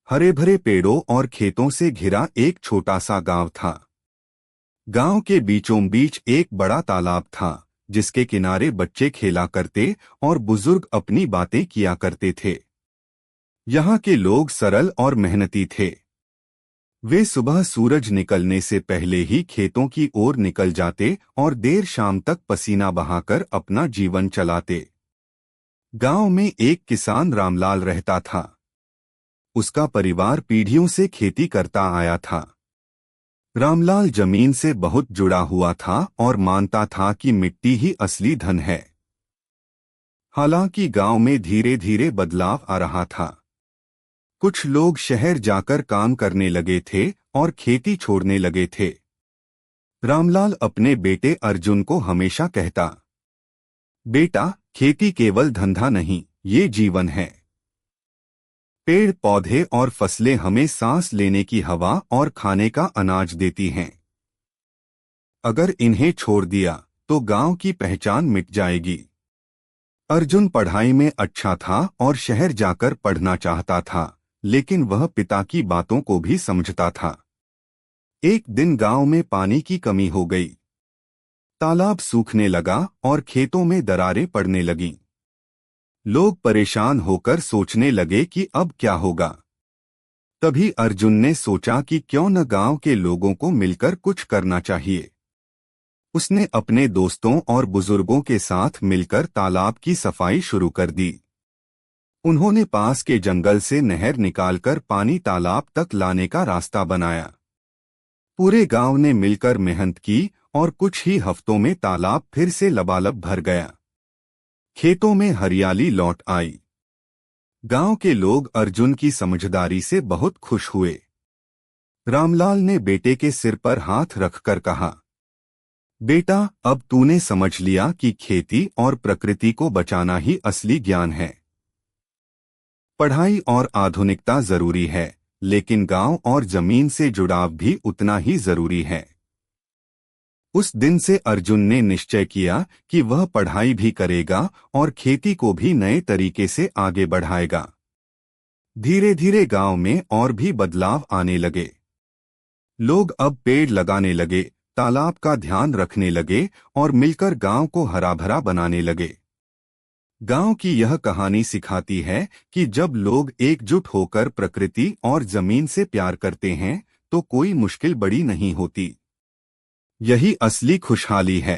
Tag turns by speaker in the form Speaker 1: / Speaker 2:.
Speaker 1: हरे भरे पेड़ों और खेतों से घिरा एक छोटा सा गांव था। गांव के बीचों बीच एक बड़ा तालाब था, जिसके किनारे बच्चे खेला करते और बुजुर्ग अपनी बातें किया करते थे। यहाँ के लोग सरल और मेहनती थे। वे सुबह सूरज निकलने से पहले ही खेतों की ओर निकल जाते और देर शाम तक पसीना बहाकर अपना जीवन चलाते। गांव में एक किसान रामलाल रहता था। उसका परिवार पीढ़ियों से खेती करता आया था। रामलाल जमीन से बहुत जुड़ा हुआ था और मानता था कि मिट्टी ही असली धन है। हालांकि गांव में धीरे धीरे बदलाव आ रहा था। कुछ लोग शहर जाकर काम करने लगे थे और खेती छोड़ने लगे थे। रामलाल अपने बेटे अर्जुन को हमेशा कहता, बेटा, खेती केवल धंधा नहीं, ये जीवन है। पेड़ पौधे और फसलें हमें सांस लेने की हवा और खाने का अनाज देती हैं। अगर इन्हें छोड़ दिया तो गांव की पहचान मिट जाएगी। अर्जुन पढ़ाई में अच्छा था और शहर जाकर पढ़ना चाहता था, लेकिन वह पिता की बातों को भी समझता था। एक दिन गांव में पानी की कमी हो गई। तालाब सूखने लगा और खेतों में दरारें पड़ने लगीं। लोग परेशान होकर सोचने लगे कि अब क्या होगा। तभी अर्जुन ने सोचा कि क्यों न गांव के लोगों को मिलकर कुछ करना चाहिए। उसने अपने दोस्तों और बुजुर्गों के साथ मिलकर तालाब की सफाई शुरू कर दी। उन्होंने पास के जंगल से नहर निकालकर पानी तालाब तक लाने का रास्ता बनाया। पूरे गांव ने मिलकर मेहनत की और कुछ ही हफ्तों में तालाब फिर से लबालब भर गया। खेतों में हरियाली लौट आई। गांव के लोग अर्जुन की समझदारी से बहुत खुश हुए। रामलाल ने बेटे के सिर पर हाथ रखकर कहा, बेटा, अब तूने समझ लिया कि खेती और प्रकृति को बचाना ही असली ज्ञान है। पढ़ाई और आधुनिकता जरूरी है, लेकिन गांव और जमीन से जुड़ाव भी उतना ही जरूरी है। उस दिन से अर्जुन ने निश्चय किया कि वह पढ़ाई भी करेगा और खेती को भी नए तरीके से आगे बढ़ाएगा। धीरे धीरे गांव में और भी बदलाव आने लगे। लोग अब पेड़ लगाने लगे, तालाब का ध्यान रखने लगे और मिलकर गांव को हरा भरा बनाने लगे। गांव की यह कहानी सिखाती है कि जब लोग एकजुट होकर प्रकृति और जमीन से प्यार करते हैं तो कोई मुश्किल बड़ी नहीं होती। यही असली खुशहाली है।